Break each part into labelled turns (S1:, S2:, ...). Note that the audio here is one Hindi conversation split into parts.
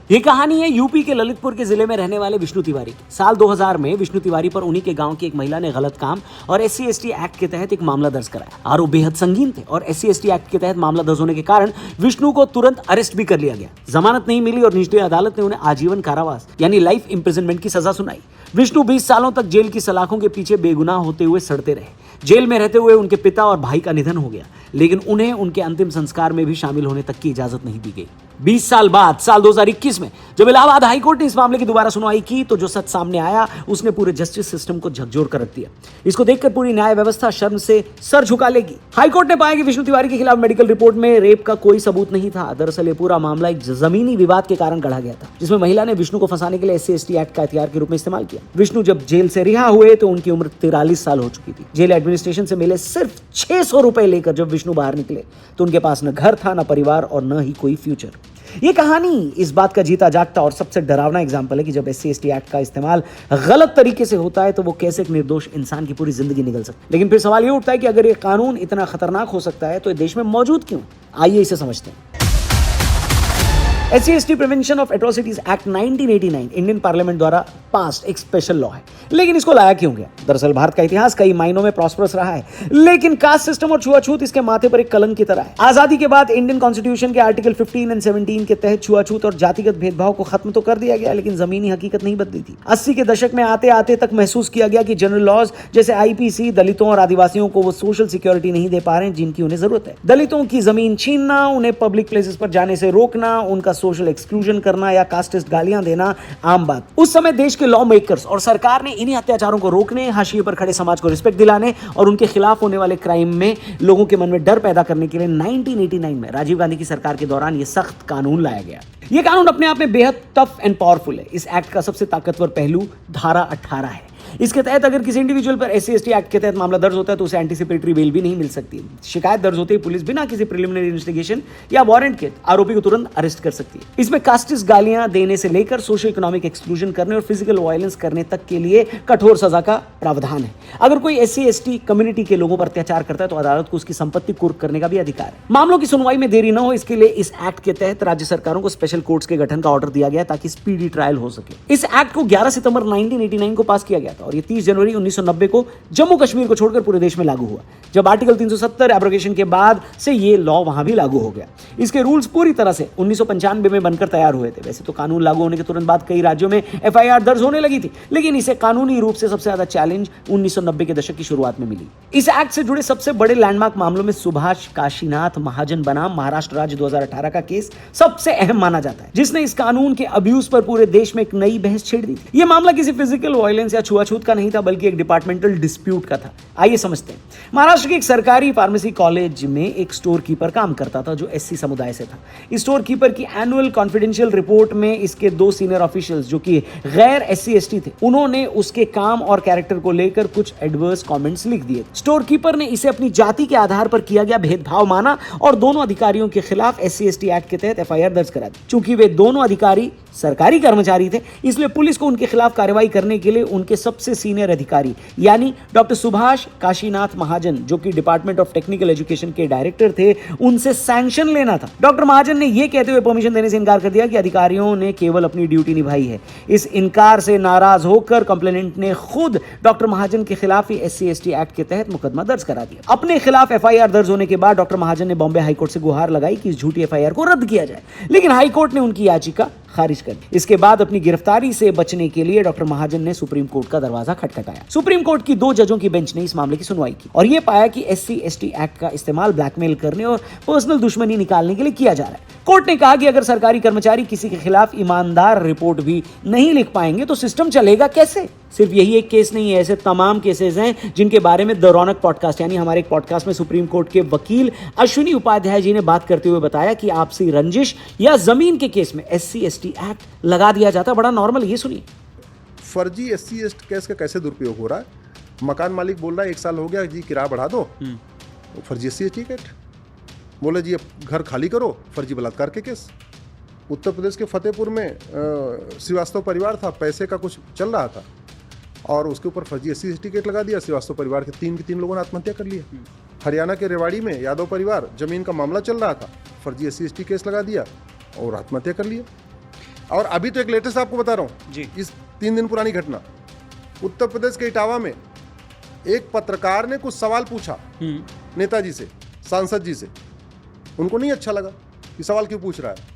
S1: ये कहानी है यूपी के ललितपुर के जिले में रहने वाले विष्णु तिवारी की। साल 2000 में विष्णु तिवारी पर उन्हीं के गांव की एक महिला ने गलत काम और SC/ST एक्ट के तहत एक मामला दर्ज कराया। आरोप बेहद संगीन थे और SC/ST एक्ट के तहत मामला दर्ज होने के कारण विष्णु को तुरंत अरेस्ट भी कर लिया गया। जमानत नहीं मिली और निचली अदालत ने उन्हें आजीवन कारावास यानी लाइफ इंप्रिजनमेंट की सजा सुनाई। विष्णु 20 सालों तक जेल की सलाखों के पीछे बेगुनाह होते हुए सड़ते रहे। जेल में रहते हुए उनके पिता और भाई का निधन हो गया, लेकिन उन्हें उनके अंतिम संस्कार में भी शामिल होने तक की इजाजत नहीं दी गई। 20 साल बाद साल 2021 में जब इलाहाबाद हाईकोर्ट ने इस मामले की दोबारा सुनवाई की तो जो सच सामने आया उसने पूरे जस्टिस सिस्टम को झकझोर कर रख दिया। इसको देखकर पूरी न्याय व्यवस्था शर्म से सर झुका लेगी। हाईकोर्ट ने पाया कि विष्णु तिवारी के खिलाफ मेडिकल रिपोर्ट में रेप का कोई सबूत नहीं था। दरअसल ये पूरा मामला एक जमीनी विवाद के कारण गढ़ा गया था, जिसमें महिला ने विष्णु को फंसाने के लिए SC/ST एक्ट का हथियार के रूप में इस्तेमाल किया। विष्णु जब जेल से रिहा हुए तो उनकी उम्र 43 साल हो चुकी थी। जेल एडमिनिस्ट्रेशन से मिले सिर्फ 600 रुपए लेकर जब विष्णु बाहर निकले तो उनके पास न घर था, न परिवार और न ही कोई फ्यूचर। ये कहानी इस बात का जीता जागता और सबसे डरावना एग्जाम्पल है कि जब SC/ST एक्ट का इस्तेमाल गलत तरीके से होता है तो वो कैसे एक निर्दोष इंसान की पूरी जिंदगी निकल सकती है। लेकिन फिर सवाल ये उठता है कि अगर ये कानून इतना खतरनाक हो सकता है तो ये देश में मौजूद क्यों? आइए इसे समझते हैं। SC/ST prevention of atrocities act 1989 Indian parliament द्वारा पास एक स्पेशल लॉ है, लेकिन इसको लाया क्यों गया? दरअसल भारत का इतिहास कई मायनों में प्रॉस्परस रहा है, लेकिन कास्ट सिस्टम और छुआछूत इसके माथे पर एक कलंक की तरह है। आजादी के बाद इंडियन कॉन्स्टिट्यूशन के आर्टिकल 15 और 17 के तहत छुआछूत और जातिगत भेदभाव को खत्म तो कर दिया गया, लेकिन जमीनी हकीकत नहीं बदली थी। 80 के दशक में आते आते तक महसूस किया गया कि जनरल लॉज जैसे IPC दलितों और आदिवासियों को वो सोशल सिक्योरिटी नहीं दे पा रहे हैं जिनकी उन्हें जरूरत है। दलितों की जमीन छीनना, उन्हें पब्लिक प्लेसेस पर जाने से रोकना, उनका सोशल एक्सक्लूजन करना या कास्टिस्ट गालियां देना आम बात। उस समय देश के लॉ मेकर्स और सरकार ने इन्हीं अत्याचारों को रोकने, हाशिए पर खड़े समाज को रिस्पेक्ट दिलाने और उनके खिलाफ होने वाले क्राइम में लोगों के मन में डर पैदा करने के लिए 1989 में राजीव गांधी की सरकार के दौरान यह सख्त कानून लाया गया। यह कानून अपने आप में बेहद टफ एंड पावरफुल है। इस एक्ट का सबसे ताकतवर पहलू धारा 18 है। इसके तहत अगर किसी इंडिविजुअल पर SC/ST एक्ट के तहत मामला दर्ज होता है तो उसे एंटीसिपेटरी बेल भी नहीं मिल सकती। शिकायत दर्ज होते ही पुलिस बिना किसी प्रिलिमिनरी इन्वेस्टिगेशन या वारंट के आरोपी को तुरंत अरेस्ट कर सकती है। इसमें कास्टिस्ट गालियां देने से लेकर सोशो इकोनॉमिक एक्सक्लूजन करने और फिजिकल वायलेंस करने तक के लिए कठोर सजा का प्रावधान है। अगर कोई SC/ST कम्युनिटी के लोगों पर अत्याचार करता है तो अदालत को उसकी संपत्ति कुर्क करने का भी अधिकार है। मामलों की सुनवाई में देरी न हो इसके लिए इस एक्ट के तहत राज्य सरकारों को स्पेशल कोर्ट्स के गठन का ऑर्डर दिया गया ताकि स्पीडी ट्रायल हो सके। इस एक्ट को 11 सितंबर 1989 को पास किया गया था और ये 30 जनवरी 1990 को जम्मू कश्मीर को छोड़कर पूरे देश में लागू हुआ। जब आर्टिकल 370 एब्रोगेशन के बाद से ये लॉ वहां भी लागू हो गया। इसके रूल्स पूरी तरह से 1995 में बनकर तैयार हुए थे। वैसे तो कानून लागू होने के तुरंत बाद कई राज्यों में FIR दर्ज होने लगी थी, लेकिन इसे कानूनी रूप से सबसे ज्यादा चैलेंज 1990 के दशक की शुरुआत में मिली। इस एक्ट से जुड़े सबसे बड़े लैंडमार्क मामलों में सुभाष काशीनाथ महाजन बनाम महाराष्ट्र राज्य 2018 का केस सबसे अहम माना जाता है, जिसने इस कानून के अब्यूज पर पूरे देश में एक नई बहस छेड़ दी थी। यह मामला किसी फिजिकल वायलेंस या छुआछूत का नहीं था, बल्कि एक डिपार्टमेंटल डिस्प्यूट का था। आइए समझते हैं। महाराष्ट्र के एक सरकारी फार्मेसी कॉलेज में एक स्टोर कीपर काम करता था जो SC समुदाय से था। इस स्टोर कीपर की एनुअल कॉन्फिडेंशियल रिपोर्ट में इसके 2 सीनियर ऑफिशियल्स जो कि गैर SC/ST थे, उन्होंने उसके काम और कैरेक्टर को लेकर कुछ एडवर्स कमेंट्स लिख दिए। स्टोर कीपर ने इसे अपनी जाति के आधार पर किया गया भेदभाव माना और दोनों अधिकारियों के खिलाफ SC/ST एक्ट के तहत FIR दर्ज करा दी। चूंकि वे दोनों अधिकारी सरकारी कर्मचारी थे, इसलिए पुलिस को उनके खिलाफ कार्रवाई करने के लिए उनके सबसे सीनियर अधिकारी यानी डॉक्टर सुभाष काशीनाथ महाजन, जो कि डिपार्टमेंट ऑफ टेक्निकल एजुकेशन के डायरेक्टर थे, उनसे सैंक्शन लेना था। डॉक्टर महाजन ने यह कहते हुए परमिशन देने से इनकार कर दिया कि अधिकारियों ने केवल अपनी ड्यूटी निभाई है। इस इनकार से नाराज होकर कंप्लेनेंट ने खुद डॉक्टर महाजन के खिलाफ ही SC/ST एक्ट के तहत मुकदमा दर्ज करा दिया। अपने खिलाफ FIR दर्ज होने के बाद डॉक्टर महाजन ने बॉम्बे हाईकोर्ट से गुहार लगाई कि इस झूठी FIR को रद्द किया जाए, लेकिन हाईकोर्ट ने उनकी याचिका खारिज कर दी। इसके बाद अपनी गिरफ्तारी से बचने के लिए डॉक्टर महाजन ने सुप्रीम कोर्ट का दरवाजा खटखटाया। सुप्रीम कोर्ट की 2 जजों की बेंच ने इस मामले की सुनवाई की और यह पाया कि SC/ST एक्ट का इस्तेमाल ब्लैकमेल करने और पर्सनल दुश्मनी निकालने के लिए किया जा रहा है। कोर्ट ने कहा कि अगर सरकारी कर्मचारी किसी के खिलाफ ईमानदार रिपोर्ट भी नहीं लिख पाएंगे तो सिस्टम चलेगा कैसे? सिर्फ यही एक केस नहीं है, ऐसे तमाम केसेस हैं जिनके बारे में द रौनक पॉडकास्ट यानी हमारे एक पॉडकास्ट में सुप्रीम कोर्ट के वकील अश्विनी उपाध्याय जी ने बात करते हुए बताया कि आपसी रंजिश या जमीन के केस में SC/ST एक्ट लगा दिया जाता। बड़ा नॉर्मल। ये सुनिए।
S2: फर्जी SC/ST केस का कैसे दुरुपयोग हो रहा है। मकान मालिक बोल रहा है 1 साल हो गया जी, किराया बढ़ा दो, तो फर्जी SC/ST एक्ट। बोले जी अब घर खाली करो, फर्जी बलात्कार के केस। उत्तर प्रदेश के फतेहपुर में श्रीवास्तव परिवार था, पैसे का कुछ चल रहा था और उसके ऊपर फर्जी SC/ST केस लगा दिया। श्रीवास्तव परिवार के 3 लोगों ने आत्महत्या कर लिया। हरियाणा के रेवाड़ी में यादव परिवार, जमीन का मामला चल रहा था, फर्जी SC/ST केस लगा दिया और आत्महत्या कर लिया। और अभी तो एक लेटेस्ट आपको बता रहा हूँ
S1: जी।
S2: इस 3 दिन पुरानी घटना, उत्तर प्रदेश के इटावा में एक पत्रकार ने कुछ सवाल पूछा नेताजी से, सांसद जी से। उनको नहीं अच्छा लगा कि सवाल क्यों पूछ रहा है।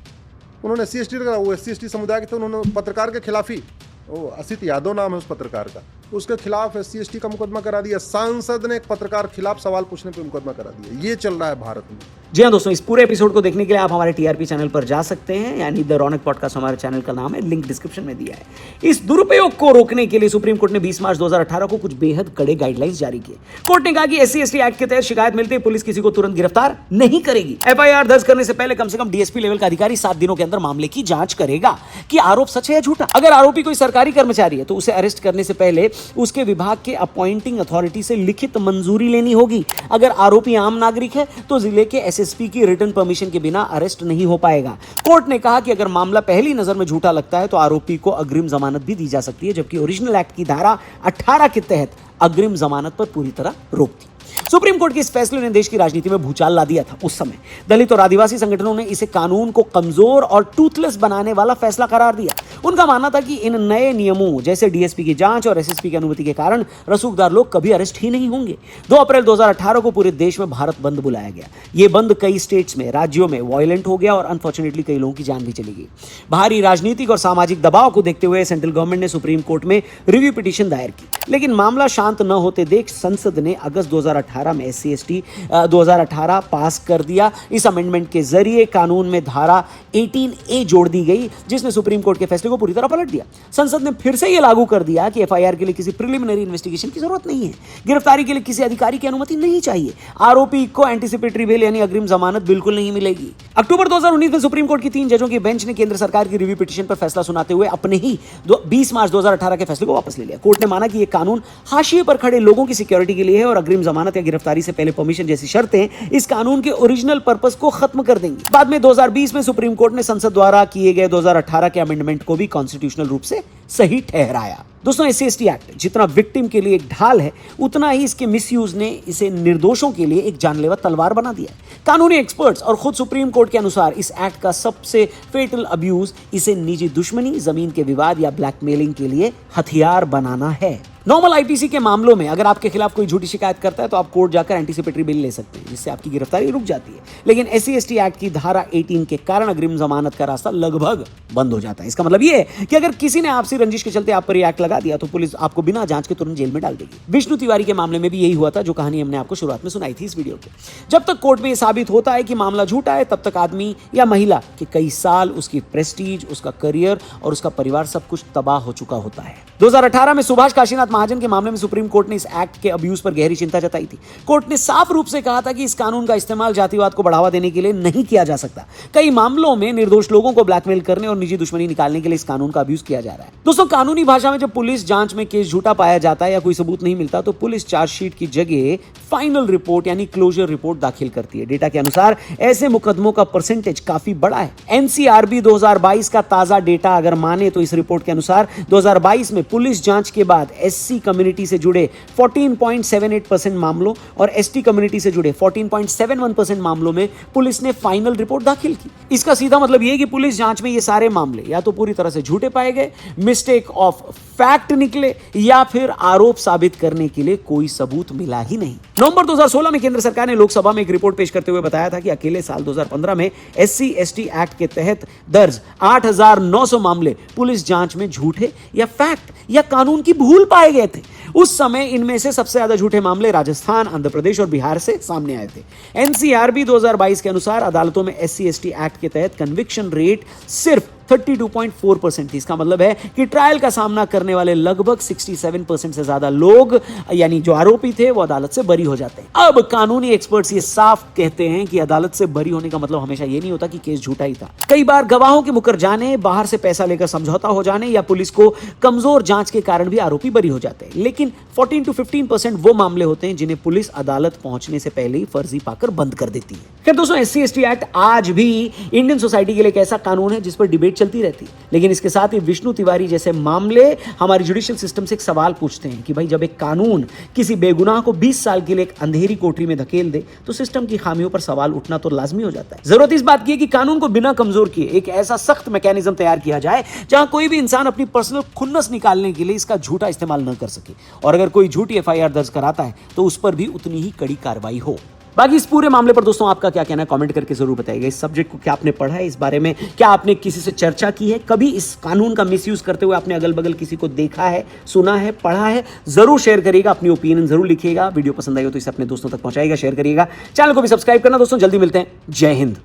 S2: उन्होंने SC/ST लगा, वो SC/ST समुदाय के थे, उन्होंने पत्रकार के खिलाफ ही, वो असित यादव नाम है उस पत्रकार का, उसके खिलाफ SC/ST का मुकदमा करा दिया। सांसद ने एक पत्रकार खिलाफ सवाल पूछने पे मुकदमा करा दिया। ये चल रहा है भारत में।
S1: जी हाँ दोस्तों, इस पूरे एपिसोड को देखने के लिए आप हमारे TRP चैनल पर जा सकते हैं, यानी द रौनक पॉडकास्ट हमारे चैनल का नाम है, लिंक डिस्क्रिप्शन में दिया है। इस दुरुपयोग को रोकने के लिए सुप्रीम कोर्ट ने 20 मार्च 2018 को कुछ बेहद कड़े गाइडलाइंस जारी किए। कोर्ट ने कहा कि SC/ST एक्ट के तहत शिकायत मिलते ही पुलिस किसी को तुरंत गिरफ्तार नहीं करेगी। FIR दर्ज करने से पहले कम से कम DSP लेवल का अधिकारी 7 दिनों के अंदर मामले की जांच करेगा कि आरोप सच है या झूठा। अगर आरोपी कोई सरकारी कर्मचारी है तो उसे अरेस्ट करने से पहले उसके विभाग के अपॉइंटिंग अथॉरिटी से लिखित मंजूरी लेनी होगी। अगर आरोपी आम नागरिक है तो जिले के SSP की रिटन परमिशन के बिना अरेस्ट नहीं हो पाएगा। कोर्ट ने कहा कि अगर मामला पहली नजर में झूठा लगता है तो आरोपी को अग्रिम जमानत भी दी जा सकती है, जबकि ओरिजिनल एक्ट की धारा 18 के तहत अग्रिम जमानत पर पूरी तरह रोक थी। सुप्रीम कोर्ट के इस फैसले ने देश की राजनीति में भूचाल ला दिया था। उस समय दलित और आदिवासी संगठनों ने इसे कानून को कमजोर और टूथलेस बनाने वाला फैसला करार दिया। उनका मानना था कि इन नए नियमों जैसे DSP की जांच और SSP की अनुमति के कारण रसूखदार लोग कभी अरेस्ट ही नहीं होंगे। 2 अप्रैल 2018 को पूरे देश में भारत बंद बुलाया गया। यह बंद कई स्टेट्स में, राज्यों में वायलेंट हो गया और अनफॉर्चुनेटली कई लोगों की जान भी चली गई। भारी राजनीतिक और सामाजिक दबाव को देखते हुए सेंट्रल गवर्नमेंट ने सुप्रीम कोर्ट में रिव्यू पिटीशन दायर की, लेकिन मामला शांत न होते देख संसद ने अगस्त 2018 में SC/ST 2018 पास कर दिया। इस अमेंडमेंट के जरिए कानून में धारा 18A जोड़ दी गई, जिसने सुप्रीम कोर्ट के फैसले को पूरी तरह पलट दिया। संसद ने फिर से यह लागू कर दिया कि FIR के लिए किसी प्रिलिमिनरी इन्वेस्टिगेशन की जरूरत नहीं है, गिरफ्तारी के लिए किसी अधिकारी की अनुमति नहीं चाहिए, आरोपी को एंटीसिपेटरी बेल यानी अग्रिम जमानत बिल्कुल नहीं मिलेगी। अक्टूबर 2019 में सुप्रीम कोर्ट की 3 जजों की बेंच ने केंद्र सरकार की रिव्यू पिटीशन पर फैसला सुनाते हुए अपने ही 20 मार्च 2018 के फैसले को वापस ले लिया। कोर्ट ने माना कि यह कानून हाशिए पर खड़े लोगों की सिक्योरिटी के लिए है और अग्रिम जमानत या गिरफ्तारी से पहले परमिशन जैसी शर्तें इस कानून के ओरिजिनल पर्पस को खत्म कर देंगी। बाद में 2020 में सुप्रीम कोर्ट ने संसद द्वारा किए गए 2018 के अमेंडमेंट को भी कॉन्स्टिट्यूशनल रूप से सही ठहराया। दोस्तों, SC/ST एक्ट जितना विक्टिम के लिए एक ढाल है, उतना ही इसके मिसयूज ने इसे निर्दोषों के लिए एक जानलेवा तलवार बना दिया है। कानूनी एक्सपर्ट्स और खुद सुप्रीम कोर्ट के अनुसार इस एक्ट का सबसे फेटल अब्यूज इसे निजी दुश्मनी, जमीन के विवाद या ब्लैकमेलिंग के लिए हथियार बनाना है। नॉर्मल IPC के मामलों में अगर आपके खिलाफ कोई झूठी शिकायत करता है तो आप कोर्ट जाकर एंटीसिपेटरी बेल ले सकते हैं, जिससे आपकी गिरफ्तारी रुक जाती है। लेकिन SC/ST एक्ट की धारा 18 के कारण अग्रिम जमानत का रास्ता लगभग बंद हो जाता है। इसका मतलब यह है कि अगर किसी ने आपसी रंजिश के चलते आप पर यह एक्ट लगा दिया तो पुलिस आपको बिना जांच के तुरंत जेल में डाल देगी। विष्णु तिवारी के मामले में भी यही हुआ था, जो कहानी हमने आपको शुरुआत में सुनाई थी इस वीडियो के। जब तक कोर्ट में यह साबित होता है कि मामला झूठा है, तब तक आदमी या महिला के कई साल, उसकी प्रेस्टीज, उसका करियर और उसका परिवार सब कुछ तबाह हो चुका होता है। 2018 में सुभाष काशीनाथ महाजन के मामले में सुप्रीम कोर्ट ने इस एक्ट के अब्यूज पर गहरी चिंता जताई थी। कोर्ट ने साफ रूप से कहा था कि इस कानून का इस्तेमाल जातिवाद को बढ़ावा देने के लिए नहीं किया जा सकता। कई मामलों में निर्दोष लोगों को ब्लैकमेल करने और निजी दुश्मनी निकालने के लिए इस कानून का अब्यूज किया जा रहा है। दोस्तों, कानूनी भाषा में जब पुलिस जांच में केस झूठा पाया जाता है या कोई सबूत नहीं मिलता तो पुलिस चार्जशीट की जगह फाइनल रिपोर्ट यानी क्लोजर रिपोर्ट दाखिल करती है। डेटा के अनुसार ऐसे मुकदमों का परसेंटेज काफी बड़ा है। NCRB 2022 का ताजा डेटा अगर माने तो इस रिपोर्ट के अनुसार 2022 में पुलिस जांच के बाद SC कम्युनिटी से जुड़े 14.78% मामलों और ST कम्युनिटी से जुड़े 14.71% मामलों में पुलिस ने फाइनल रिपोर्ट दाखिल की। इसका सीधा मतलब यह कि पुलिस जांच में ये सारे मामले या तो पूरी तरह से झूठे पाए गए, मिस्टेक ऑफ फैक्ट निकले, या फिर आरोप साबित करने के लिए कोई सबूत मिला ही नहीं। नवंबर 2016 में केंद्र सरकार ने लोकसभा में एक रिपोर्ट पेश करते हुए बताया था कि अकेले साल 2015 में SC/ST एक्ट के तहत दर्ज 8,900 मामले पुलिस जांच में झूठे या फैक्ट या कानून की भूल पाए गए थे। उस समय इनमें से सबसे ज्यादा झूठे मामले राजस्थान, आंध्र प्रदेश और बिहार से सामने आए थे। NCRB 2022 के अनुसार अदालतों में SC/ST एक्ट के तहत कन्विक्शन रेट सिर्फ 32.4% थी। इसका मतलब है कि ट्रायल का सामना करने वाले लगभग 67% से ज्यादा लोग यानी जो आरोपी थे वो अदालत से बरी हो जाते हैं। अब कानूनी एक्सपर्ट्स ये साफ कहते हैं कि अदालत से बरी होने का मतलब हमेशा ये नहीं होता कि केस झूठा ही था। कई बार गवाहों के मुकर जाने, बाहर से पैसा लेकर समझौता हो जाने या पुलिस को कमजोर जांच के कारण भी आरोपी बरी हो जाते हैं। लेकिन 14 to 15% वो मामले होते हैं जिन्हें पुलिस अदालत पहुंचने से पहले ही फर्जी पाकर बंद कर देती है। खैर दोस्तों, SC/ST एक्ट आज भी इंडियन सोसाइटी के लिए एक ऐसा कानून है जिस पर डिबेट चलती रहती। लेकिन इसके साथ ही विष्णु तिवारी जैसे मामले हमारी जुडिशियल सिस्टम से एक सवाल पूछते हैं कि भाई जब एक कानून किसी बेगुनाह को 20 साल के लिए एक अंधेरी कोठरी में धकेल दे तो सिस्टम की खामियों पर सवाल उठना तो लाजमी हो जाता है। जरूरत इस बात की है कि कानून को बिना कमजोर किए एक ऐसा सख्त मैकेनिज्म तैयार किया जाए जहां कोई भी इंसान अपनी पर्सनल खुन्नस निकालने के लिए इसका झूठा इस्तेमाल न कर सके, और अगर कोई झूठी एफआईआर दर्ज कराता है तो उस पर भी उतनी ही कड़ी कार्रवाई हो। बाकी इस पूरे मामले पर दोस्तों आपका क्या कहना है कमेंट करके जरूर बताइएगा। इस सब्जेक्ट को क्या आपने पढ़ा है, इस बारे में क्या आपने किसी से चर्चा की है, कभी इस कानून का मिसयूज करते हुए आपने अगल बगल किसी को देखा है, सुना है, पढ़ा है? जरूर शेयर करिएगा, अपनी ओपिनियन जरूर लिखिएगा। वीडियो पसंद आई हो तो इसे अपने दोस्तों तक पहुंचाइएगा, शेयर करिएगा। चैनल को भी सब्सक्राइब करना दोस्तों। जल्दी मिलते हैं। जय हिंद।